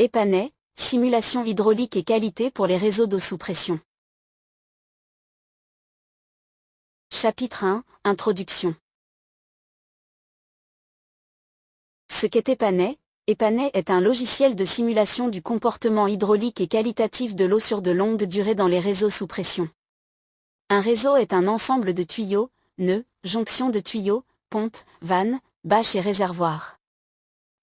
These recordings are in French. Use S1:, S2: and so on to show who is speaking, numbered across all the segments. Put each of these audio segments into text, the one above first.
S1: EPANET, simulation hydraulique et qualité pour les réseaux d'eau sous pression. Chapitre 1, Introduction. Ce qu'est EPANET. EPANET est un logiciel de simulation du comportement hydraulique et qualitatif de l'eau sur de longues durées dans les réseaux sous pression. Un réseau est un ensemble de tuyaux, nœuds, jonctions de tuyaux, pompes, vannes, bâches et réservoirs.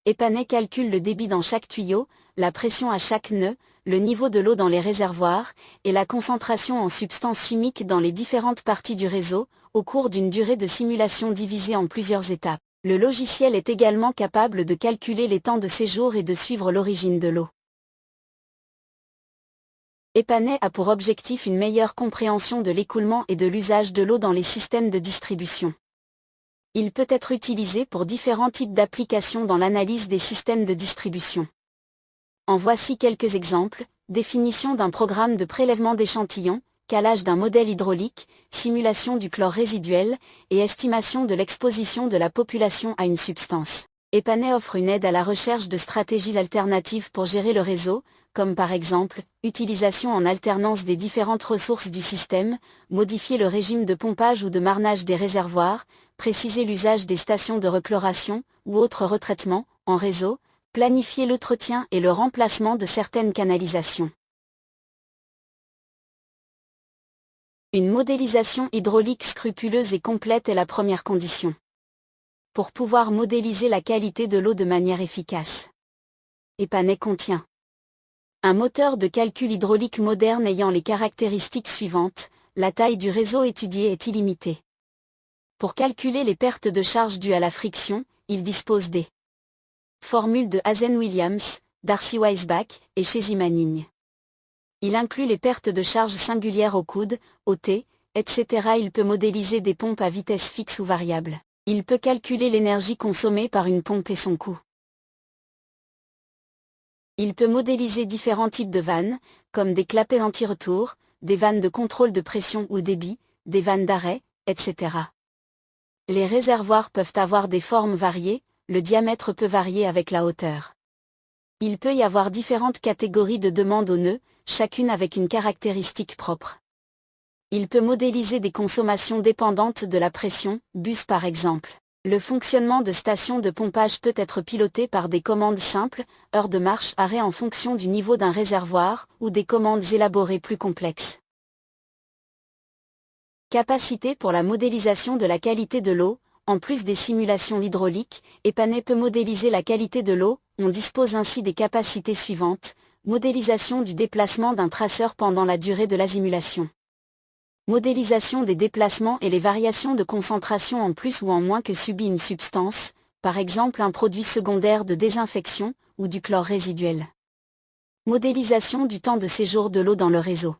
S1: EPANET calcule le débit dans chaque tuyau, la pression à chaque nœud, le niveau de l'eau dans les réservoirs, et la concentration en substances chimiques dans les différentes parties du réseau, au cours d'une durée de simulation divisée en plusieurs étapes. Le logiciel est également capable de calculer les temps de séjour et de suivre l'origine de l'eau. EPANET a pour objectif une meilleure compréhension de l'écoulement et de l'usage de l'eau dans les systèmes de distribution. Il peut être utilisé pour différents types d'applications dans l'analyse des systèmes de distribution. En voici quelques exemples: définition d'un programme de prélèvement d'échantillons, calage d'un modèle hydraulique, simulation du chlore résiduel, et estimation de l'exposition de la population à une substance. EPANET offre une aide à la recherche de stratégies alternatives pour gérer le réseau, comme par exemple, utilisation en alternance des différentes ressources du système, modifier le régime de pompage ou de marnage des réservoirs, préciser l'usage des stations de rechloration, ou autres retraitements, en réseau, planifier l'entretien et le remplacement de certaines canalisations. Une modélisation hydraulique scrupuleuse et complète est la première condition pour pouvoir modéliser la qualité de l'eau de manière efficace. EPANET contient un moteur de calcul hydraulique moderne ayant les caractéristiques suivantes: la taille du réseau étudié est illimitée. Pour calculer les pertes de charge dues à la friction, il dispose des formules de Hazen-Williams, Darcy-Weisbach et Chesney-Manning. Il inclut les pertes de charge singulières au coude, au T, etc. Il peut modéliser des pompes à vitesse fixe ou variable. Il peut calculer l'énergie consommée par une pompe et son coût. Il peut modéliser différents types de vannes, comme des clapets anti-retour, des vannes de contrôle de pression ou débit, des vannes d'arrêt, etc. Les réservoirs peuvent avoir des formes variées, le diamètre peut varier avec la hauteur. Il peut y avoir différentes catégories de demandes aux nœuds, chacune avec une caractéristique propre. Il peut modéliser des consommations dépendantes de la pression, bus par exemple. Le fonctionnement de stations de pompage peut être piloté par des commandes simples, heure de marche, arrêt en fonction du niveau d'un réservoir, ou des commandes élaborées plus complexes. Capacité pour la modélisation de la qualité de l'eau. En plus des simulations hydrauliques, EPANET peut modéliser la qualité de l'eau. On dispose ainsi des capacités suivantes: modélisation du déplacement d'un traceur pendant la durée de la simulation. Modélisation des déplacements et les variations de concentration en plus ou en moins que subit une substance, par exemple un produit secondaire de désinfection, ou du chlore résiduel. Modélisation du temps de séjour de l'eau dans le réseau.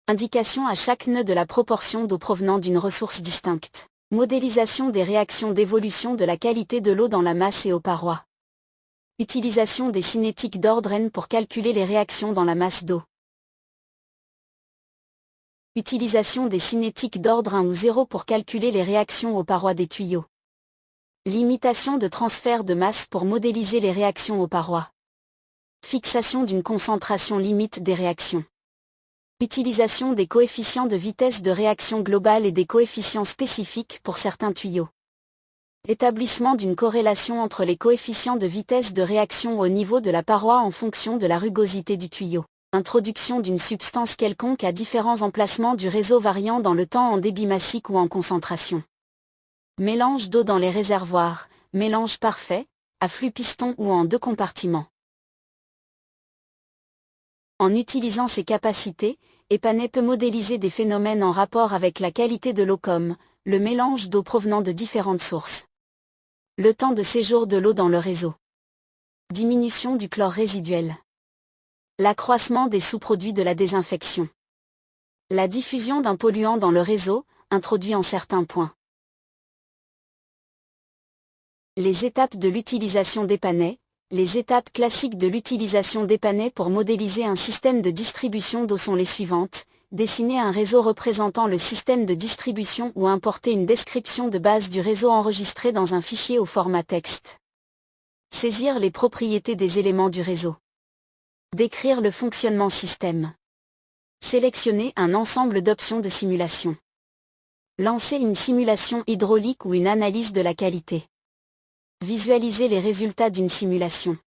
S1: Indication à chaque nœud de la proportion d'eau provenant d'une ressource distincte. Modélisation des réactions d'évolution de la qualité de l'eau dans la masse et aux parois. Utilisation des cinétiques d'ordre N pour calculer les réactions dans la masse d'eau. Utilisation des cinétiques d'ordre 1 ou 0 pour calculer les réactions aux parois des tuyaux. Limitation de transfert de masse pour modéliser les réactions aux parois. Fixation d'une concentration limite des réactions. Utilisation des coefficients de vitesse de réaction globale et des coefficients spécifiques pour certains tuyaux. Établissement d'une corrélation entre les coefficients de vitesse de réaction au niveau de la paroi en fonction de la rugosité du tuyau. Introduction d'une substance quelconque à différents emplacements du réseau variant dans le temps en débit massique ou en concentration. Mélange d'eau dans les réservoirs, mélange parfait, à flux piston ou en 2 compartiments. En utilisant ces capacités, EPANET peut modéliser des phénomènes en rapport avec la qualité de l'eau comme le mélange d'eau provenant de différentes sources, le temps de séjour de l'eau dans le réseau, diminution du chlore résiduel, l'accroissement des sous-produits de la désinfection, la diffusion d'un polluant dans le réseau, introduit en certains points. Les étapes de l'utilisation d'EPANET. Les étapes classiques de l'utilisation d'EPANET pour modéliser un système de distribution d'eau sont les suivantes: dessiner un réseau représentant le système de distribution ou importer une description de base du réseau enregistrée dans un fichier au format texte. Saisir les propriétés des éléments du réseau. Décrire le fonctionnement système. Sélectionner un ensemble d'options de simulation. Lancer une simulation hydraulique ou une analyse de la qualité. Visualiser les résultats d'une simulation.